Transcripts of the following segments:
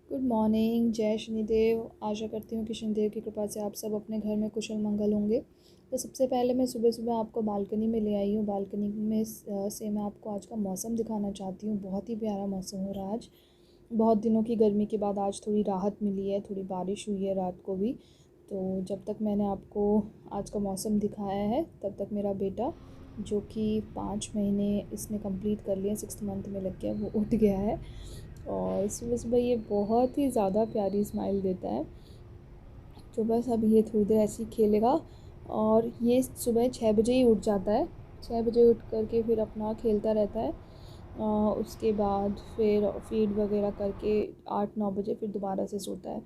Good morning. जय शनिदेव। आशा करती हूँ कि शनिदेव की कृपा से आप सब अपने घर में कुशल मंगल होंगे। तो सबसे पहले मैं सुबह सुबह आपको बालकनी में ले आई हूँ। बालकनी में से मैं आपको आज का मौसम दिखाना चाहती हूँ। बहुत ही प्यारा मौसम हो रहा है आज। बहुत दिनों की गर्मी के बाद आज थोड़ी राहत मिली है, थोड़ी बारिश हुई है रात को भी। तो जब तक मैंने आपको आज का मौसम दिखाया है तब तक मेरा बेटा, जो कि 5 महीने इसने कंप्लीट कर लिए, 6th मंथ में लग गया, वो उठ गया है। और सुबह सुबह ये बहुत ही ज़्यादा प्यारी स्माइल देता है। तो बस अब ये थोड़ी देर ऐसे ही खेलेगा। और ये सुबह 6 बजे ही उठ जाता है। 6 बजे उठ करके फिर अपना खेलता रहता है। उसके बाद फिर फीड वगैरह करके 8-9 बजे फिर दोबारा से सोता है।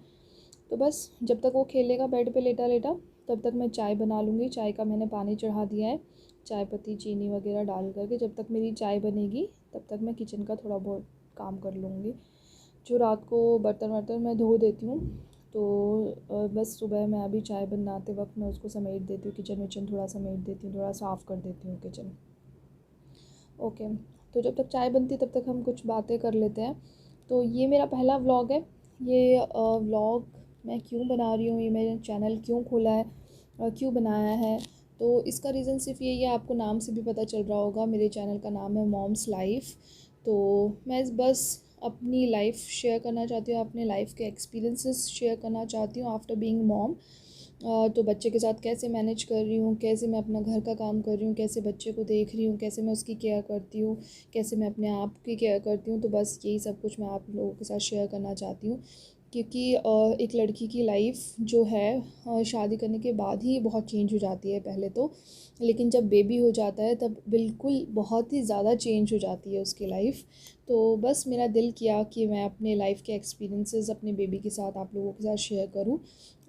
तो बस जब तक वो खेलेगा बेड पे लेटा लेटा, तब तक मैं चाय बना लूँगी। चाय का मैंने पानी चढ़ा दिया है, चाय पत्ती चीनी वगैरह डाल करके। जब तक मेरी चाय बनेगी तब तक मैं किचन का थोड़ा बहुत काम कर लूँगी। जो रात को बर्तन वर्तन मैं धो देती हूँ, तो बस सुबह मैं अभी चाय बनाते वक्त मैं उसको समेट देती हूँ। किचन विचन थोड़ा समेट देती हूँ, थोड़ा साफ़ कर देती हूँ किचन। ओके। तो जब तक चाय बनती तब तक हम कुछ बातें कर लेते हैं। तो ये मेरा पहला व्लॉग है। ये व्लॉग मैं क्यों बना रही हूँ, ये मेरे चैनल क्यों खोला है, क्यों बनाया है, तो इसका रीज़न सिर्फ यही है। आपको नाम से भी पता चल रहा होगा, मेरे चैनल का नाम है मॉम्स लाइफ। तो मैं बस अपनी लाइफ शेयर करना चाहती हूँ, अपने लाइफ के एक्सपीरियंसेस शेयर करना चाहती हूँ आफ्टर बीइंग मॉम। तो बच्चे के साथ कैसे मैनेज कर रही हूँ, कैसे मैं अपना घर का काम कर रही हूँ, कैसे बच्चे को देख रही हूँ, कैसे मैं उसकी केयर करती हूँ, कैसे मैं अपने आप की केयर करती हूँ। तो बस यही सब कुछ मैं आप लोगों के साथ शेयर करना चाहती हूँ। क्योंकि एक लड़की की लाइफ जो है शादी करने के बाद ही बहुत चेंज हो जाती है पहले तो, लेकिन जब बेबी हो जाता है तब बिल्कुल बहुत ही ज़्यादा चेंज हो जाती है उसकी लाइफ। तो बस मेरा दिल किया कि मैं अपने लाइफ के एक्सपीरियंसेस अपने बेबी के साथ आप लोगों के साथ शेयर करूं।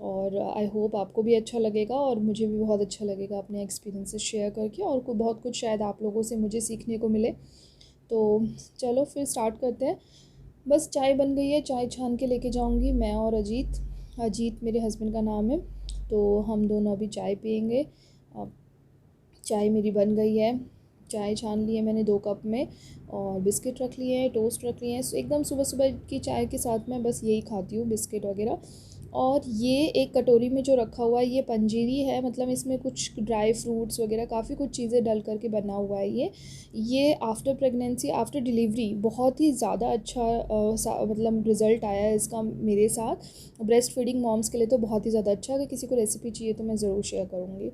और आई होप आपको भी अच्छा लगेगा और मुझे भी बहुत अच्छा लगेगा अपने एक्सपीरियंसेस शेयर करके, और बहुत कुछ शायद आप लोगों से मुझे सीखने को मिले। तो चलो फिर स्टार्ट करते हैं। बस चाय बन गई है, चाय छान के लेके जाऊंगी मैं और अजीत। अजीत मेरे हस्बैंड का नाम है। तो हम दोनों अभी चाय पियेंगे। अब चाय मेरी बन गई है। चाय छान ली है मैंने 2 कप में, और बिस्किट रख लिए हैं, टोस्ट रख लिए हैं। एकदम सुबह सुबह की चाय के साथ मैं बस यही खाती हूँ, बिस्किट वगैरह। और ये एक कटोरी में जो रखा हुआ है ये पंजीरी है, मतलब इसमें कुछ ड्राई फ्रूट्स वगैरह काफ़ी कुछ चीज़ें डल करके बना हुआ है ये आफ्टर प्रेगनेंसी, आफ्टर डिलीवरी बहुत ही ज़्यादा अच्छा मतलब रिज़ल्ट आया है इसका मेरे साथ। ब्रेस्ट फीडिंग मॉम्स के लिए तो बहुत ही ज़्यादा अच्छा है। अगर किसी को रेसिपी चाहिए तो मैं ज़रूर शेयर करूँगी।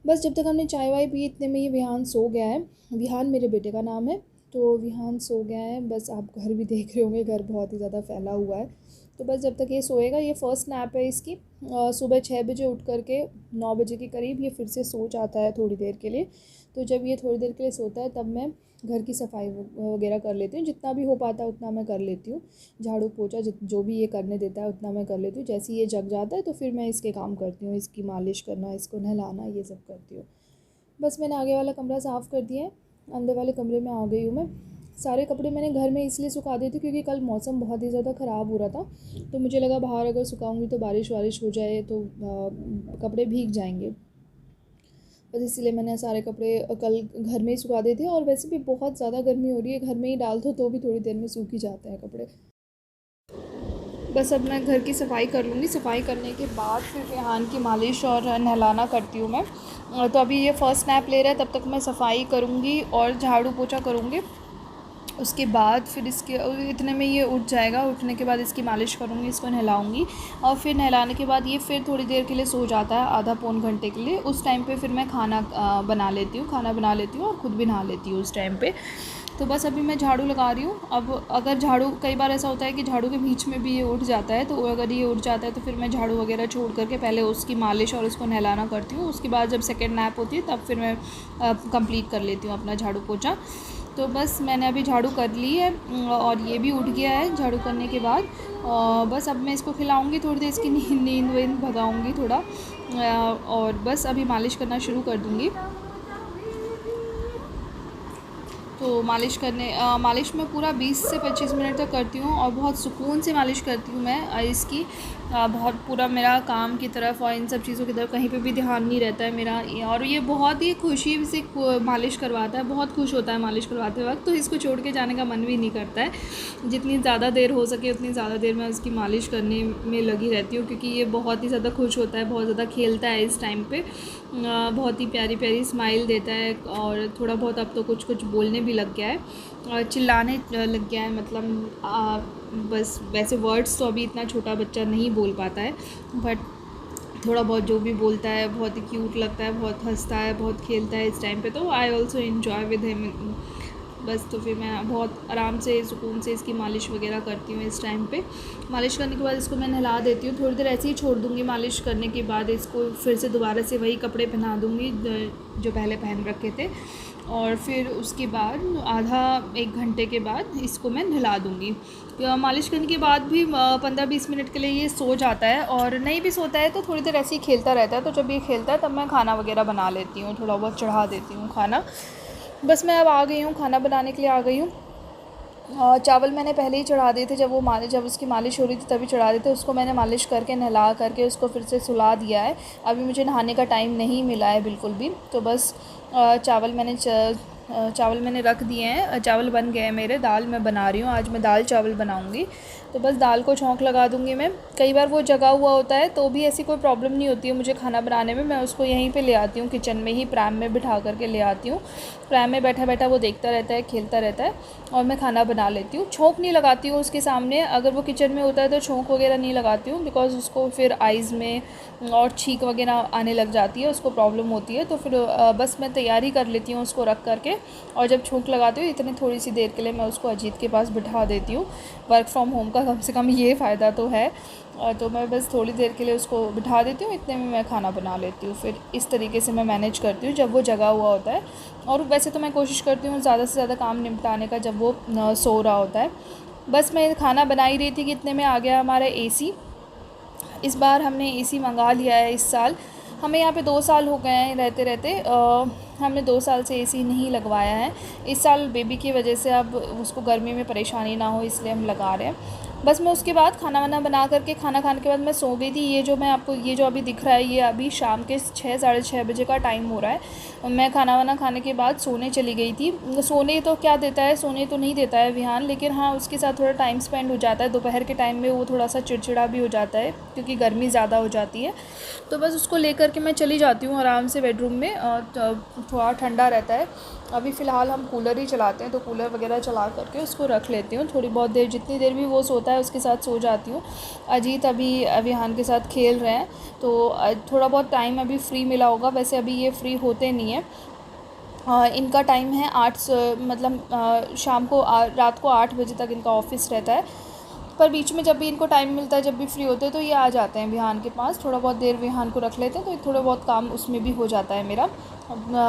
बस जब तक हमने चाय वाय पी इतने में ही विहान सो गया है। विहान मेरे बेटे का नाम है। तो विहान सो गया है। बस आप घर भी देख रहे होंगे, घर बहुत ही ज़्यादा फैला हुआ है। तो बस जब तक ये सोएगा, ये फ़र्स्ट नैप है इसकी। सुबह 6 बजे उठ करके 9 बजे के करीब ये फिर से सो जाता है थोड़ी देर के लिए। तो जब ये थोड़ी देर के लिए सोता है तब मैं घर की सफाई वगैरह कर लेती हूँ। जितना भी हो पाता है उतना मैं कर लेती हूँ। झाड़ू पोछा जो भी ये करने देता है उतना मैं कर लेती हूँ। जैसे ही ये जग जाता है तो फिर मैं इसके काम करती हूँ, इसकी मालिश करना, इसको नहलाना, ये सब करती हूँ। बस मैंने आगे वाला कमरा साफ़ कर दिया है, अंदर वाले कमरे में आ गई हूँ मैं। सारे कपड़े मैंने घर में इसलिए सुखा दिए थे क्योंकि कल मौसम बहुत ही ज़्यादा ख़राब हो रहा था। तो मुझे लगा बाहर अगर सुखाऊंगी तो बारिश वारिश हो जाए तो कपड़े भीग जाएंगे। बस इसीलिए मैंने सारे कपड़े कल घर में ही सुखा दिए थे। और वैसे भी बहुत ज़्यादा गर्मी हो रही है, घर में ही डाल दो तो भी थोड़ी देर में सूख ही जाते हैं कपड़े। बस अब मैं घर की सफाई कर लूँगी। सफाई करने के बाद फिर रेहान की मालिश और नहलाना करती हूँ मैं। तो अभी ये फ़र्स्ट स्नैप ले रहा है, तब तक मैं सफाई करूँगी और झाड़ू पोछा करूँगी। उसके बाद फिर इसके इतने में ये उठ जाएगा। उठने के बाद इसकी मालिश करूँगी, इसको नहलाऊँगी। और फिर नहलाने के बाद ये फिर थोड़ी देर के लिए सो जाता है, आधा पौन घंटे के लिए। उस टाइम पे फिर मैं खाना बना लेती हूँ, खाना बना लेती हूँ और ख़ुद भी नहा लेती हूँ उस टाइम पे। तो बस अभी मैं झाड़ू लगा रही हूँ। अब अगर झाड़ू, कई बार ऐसा होता है कि झाड़ू के बीच में भी ये उठ जाता है, तो अगर ये उठ जाता है तो फिर मैं झाड़ू वगैरह छोड़ करके पहले उसकी मालिश और उसको नहलाना करती हूँ। उसके बाद जब सेकेंड नैप होती है तब फिर मैं कंप्लीट कर लेती हूँ अपना झाड़ू पोछा। तो बस मैंने अभी झाड़ू कर ली है और ये भी उठ गया है झाड़ू करने के बाद। बस अब मैं इसको खिलाऊँगी, थोड़ी देर इसकी नींद वींद भगाऊँगी थोड़ा, और बस अभी मालिश करना शुरू कर दूँगी। तो मालिश में पूरा 20 से 25 मिनट तक करती हूँ और बहुत सुकून से मालिश करती हूँ मैं इसकी। बहुत पूरा मेरा काम की तरफ और इन सब चीज़ों की तरफ कहीं पे भी ध्यान नहीं रहता है मेरा। और ये बहुत ही खुशी से मालिश करवाता है, बहुत खुश होता है मालिश करवाते वक्त, तो इसको छोड़ के जाने का मन भी नहीं करता है। जितनी ज़्यादा देर हो सके उतनी ज़्यादा देर मैं उसकी मालिश करने में लगी रहती हूँ, क्योंकि ये बहुत ही ज़्यादा खुश होता है, बहुत ज़्यादा खेलता है इस टाइम पे। बहुत ही प्यारी प्यारी स्माइल देता है और थोड़ा बहुत अब तो कुछ कुछ बोलने भी लग गया है और चिल्लाने लग गया है। मतलब बस वैसे वर्ड्स तो अभी इतना छोटा बच्चा नहीं बोल पाता है, बट थोड़ा बहुत जो भी बोलता है बहुत ही क्यूट लगता है, बहुत हंसता है, बहुत खेलता है इस टाइम पे। तो I also enjoy with him. बस तो फिर मैं बहुत आराम से सुकून से इसकी मालिश वगैरह करती हूँ इस टाइम पे। मालिश करने के बाद इसको मैं नहला देती हूँ, थोड़ी देर ऐसे ही छोड़ दूँगी। मालिश करने के बाद इसको फिर से दोबारा से वही कपड़े पहना दूँगी जो पहले पहन रखे थे, और फिर उसके बाद आधा 1 घंटे के बाद इसको मैं नहला दूँगी। मालिश करने के बाद भी 15-20 मिनट के लिए ये सो जाता है, और नहीं भी सोता है तो थोड़ी देर ऐसे ही खेलता रहता है। तो जब ये खेलता है तब मैं खाना वगैरह बना लेती हूँ, थोड़ा बहुत चढ़ा देती हूँ खाना। बस मैं अब आ गई हूँ, खाना बनाने के लिए आ गई हूँ। चावल मैंने पहले ही चढ़ा दिए थे, जब उसकी मालिश हो रही थी तभी चढ़ा दिए थे। उसको मैंने मालिश करके नहला करके उसको फिर से सुला दिया है। अभी मुझे नहाने का टाइम नहीं मिला है बिल्कुल भी। तो बस चावल मैंने रख दिए हैं, चावल बन गए हैं मेरे। दाल मैं बना रही हूँ, आज मैं दाल चावल बनाऊँगी। तो बस दाल को छौंक लगा दूँगी मैं। कई बार वो जगा हुआ होता है तो भी ऐसी कोई प्रॉब्लम नहीं होती है मुझे खाना बनाने में। मैं उसको यहीं पे ले आती हूँ, किचन में ही प्रैम में बिठा करके ले आती हूँ। प्रैम में बैठा बैठा वो देखता रहता है, खेलता रहता है, और मैं खाना बना लेती हूँ। छौंक नहीं लगाती हूँ उसके सामने, अगर वो किचन में होता है तो छौंक वगैरह नहीं लगाती हूँ, बिकॉज़ उसको फिर आइज़ में और छींक वगैरह आने लग जाती है, उसको प्रॉब्लम होती है। तो फिर बस मैं तैयारी कर लेती हूँ उसको रख करके, और जब छौंक लगाती हूँ इतनी थोड़ी सी देर के लिए मैं उसको अजीत के पास बिठा देती हूँ। वर्क फ्रॉम होम का कम से कम ये फ़ायदा तो है। तो मैं बस थोड़ी देर के लिए उसको बिठा देती हूँ, इतने में मैं खाना बना लेती हूँ। फिर इस तरीके से मैं मैनेज करती हूँ जब वो जगा हुआ होता है। और वैसे तो मैं कोशिश करती हूँ ज़्यादा से ज़्यादा काम निपटाने का जब वो सो रहा होता है। बस मैं खाना बना ही रही थी कि इतने में आ गया हमारा एसी। इस बार हमने एसी मंगा लिया है इस साल। हमें यहाँ पे 2 साल हो गए हैं रहते रहते। हमने 2 साल से एसी नहीं लगवाया है। इस साल बेबी की वजह से अब उसको गर्मी में परेशानी ना हो इसलिए हम लगा रहे हैं। बस मैं उसके बाद खाना वाना बना करके, खाना खाने के बाद मैं सो गई थी। ये जो अभी दिख रहा है, ये अभी शाम के 6 साढ़े 6 बजे का टाइम हो रहा है। मैं खाना वाना खाने के बाद सोने चली गई थी। सोने तो क्या देता है, सोने तो नहीं देता है विहान, लेकिन हाँ उसके साथ थोड़ा टाइम स्पेंड हो जाता है। दोपहर के टाइम में वो थोड़ा सा चिड़चिड़ा भी हो जाता है क्योंकि गर्मी ज़्यादा हो जाती है। तो बस उसको लेकर के मैं चली जाती हूँ आराम से बेडरूम में, थोड़ा ठंडा रहता है। अभी फ़िलहाल हम कूलर ही चलाते हैं, तो कूलर वगैरह चला करके उसको रख लेती हूँ। थोड़ी बहुत देर, जितनी देर भी वो सोता है उसके साथ सो जाती हूँ। अजीत अभी विहान के साथ खेल रहे हैं, तो थोड़ा बहुत टाइम अभी फ्री मिला होगा। वैसे अभी ये फ्री होते नहीं है। इनका टाइम है 8 मतलब शाम को रात को 8 बजे तक इनका ऑफिस रहता है। पर बीच में जब भी इनको टाइम मिलता है, जब भी फ्री होते हैं, तो ये आ जाते हैं विहान के पास। थोड़ा बहुत देर विहान को रख लेते हैं तो थोड़ा बहुत काम उसमें भी हो जाता है मेरा।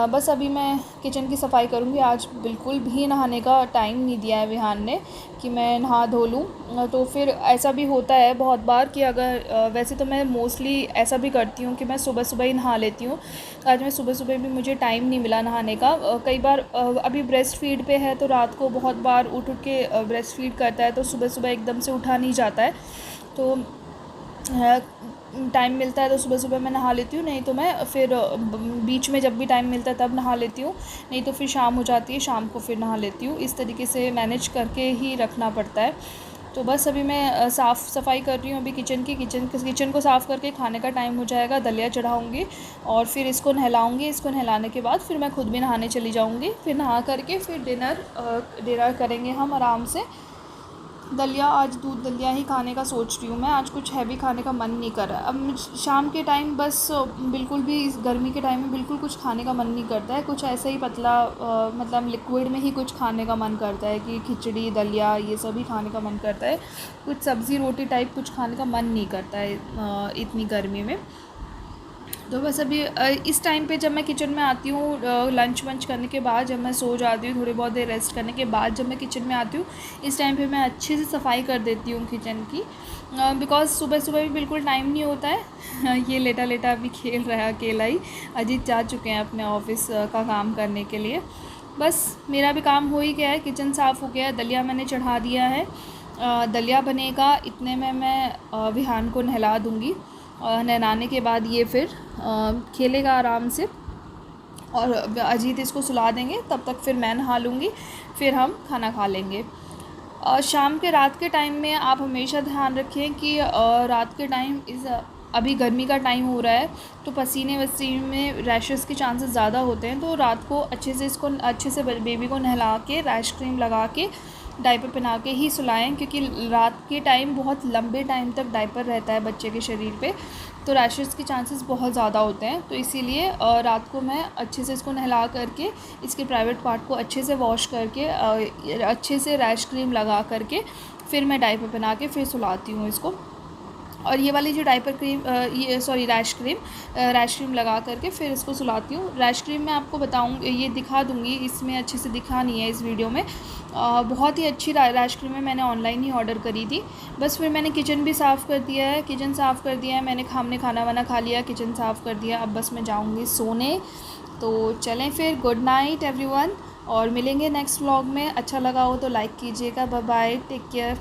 बस अभी मैं किचन की सफाई करूँगी। आज बिल्कुल भी नहाने का टाइम नहीं दिया है विहान ने कि मैं नहा धो लूँ। तो फिर ऐसा भी होता है बहुत बार कि अगर वैसे तो मैं मोस्टली ऐसा भी करती हूँ कि मैं सुबह सुबह ही नहा लेती हूँ। आज मैं सुबह सुबह भी मुझे टाइम नहीं मिला नहाने का। कई बार अभी ब्रेस्ट फीड पे है तो रात को बहुत बार उठ के ब्रेस्ट फीड करता है, तो सुबह सुबह एकदम से उठा नहीं जाता है। तो टाइम मिलता है तो सुबह सुबह मैं नहा लेती हूँ, नहीं तो मैं फिर बीच में जब भी टाइम मिलता है तब नहा लेती हूँ, नहीं तो फिर शाम हो जाती है, शाम को फिर नहा लेती हूँ। इस तरीके से मैनेज करके ही रखना पड़ता है। तो बस अभी मैं साफ़ सफाई कर रही हूँ अभी किचन को साफ़ करके खाने का टाइम हो जाएगा, दलिया चढ़ाऊँगी और फिर इसको नहलाऊँगी। इसको नहलाने के बाद फिर मैं खुद भी नहाने चली जाऊँगी। फिर नहा करके फिर डिनर करेंगे हम आराम से। दलिया, आज दूध दलिया ही खाने का सोच रही हूँ मैं। आज कुछ हैवी खाने का मन नहीं कर रहा। अब शाम के टाइम बस बिल्कुल भी, इस गर्मी के टाइम में बिल्कुल कुछ खाने का मन नहीं करता है। कुछ ऐसे ही पतला मतलब लिक्विड में ही कुछ खाने का मन करता है कि खिचड़ी दलिया ये सब ही खाने का मन करता है। कुछ सब्ज़ी रोटी टाइप कुछ खाने का मन नहीं करता है इतनी गर्मी में। तो बस अभी इस टाइम पे जब मैं किचन में आती हूँ लंच वंच करने के बाद, जब मैं सो जाती हूँ थोड़ी बहुत देर रेस्ट करने के बाद, जब मैं किचन में आती हूँ इस टाइम पे मैं अच्छे से सफाई कर देती हूँ किचन की, बिकॉज़ सुबह सुबह भी बिल्कुल टाइम नहीं होता है। ये लेटा लेटा अभी खेल रहा है अकेला ही। अजीत जा चुके हैं अपने ऑफिस का काम करने के लिए। बस मेरा भी काम हो ही गया है, किचन साफ़ हो गया है, दलिया मैंने चढ़ा दिया है। दलिया बनेगा इतने में मैं विहान को नहला दूँगी। नहलाने के बाद ये फिर खेलेगा आराम से और अजीत इसको सुला देंगे, तब तक फिर मैं नहा लूँगी, फिर हम खाना खा लेंगे। शाम के रात के टाइम में आप हमेशा ध्यान रखें कि रात के टाइम अभी गर्मी का टाइम हो रहा है, तो पसीने वसीने में रैशेस के चांसेस ज़्यादा होते हैं। तो रात को अच्छे से बेबी को नहला के रैश क्रीम लगा के डायपर पहना के ही सुलाएं, क्योंकि रात के टाइम बहुत लंबे टाइम तक डायपर रहता है बच्चे के शरीर पे, तो रैशेस के चांसेस बहुत ज़्यादा होते हैं। तो इसीलिए रात को मैं अच्छे से इसको नहला करके इसके प्राइवेट पार्ट को अच्छे से वॉश करके अच्छे से रैश क्रीम लगा करके फिर मैं डायपर पहना के फिर सुलाती हूँ इसको। और ये वाली जो डायपर क्रीम रैश क्रीम लगा करके फिर इसको सुलाती हूँ। रैश क्रीम मैं आपको ये दिखा दूँगी, इसमें अच्छे से दिखा नहीं है इस वीडियो में। बहुत ही अच्छी रैश क्रीम है, मैंने ऑनलाइन ही ऑर्डर करी थी। बस फिर मैंने किचन भी साफ़ कर दिया है, मैंने हमने खाना वाना खा लिया, किचन साफ़ कर दिया। अब बस मैं जाऊँगी सोने। तो चलें फिर, गुड नाइट एवरीवन, और मिलेंगे नेक्स्ट व्लॉग में। अच्छा लगा हो तो लाइक कीजिएगा। Bye bye, take care.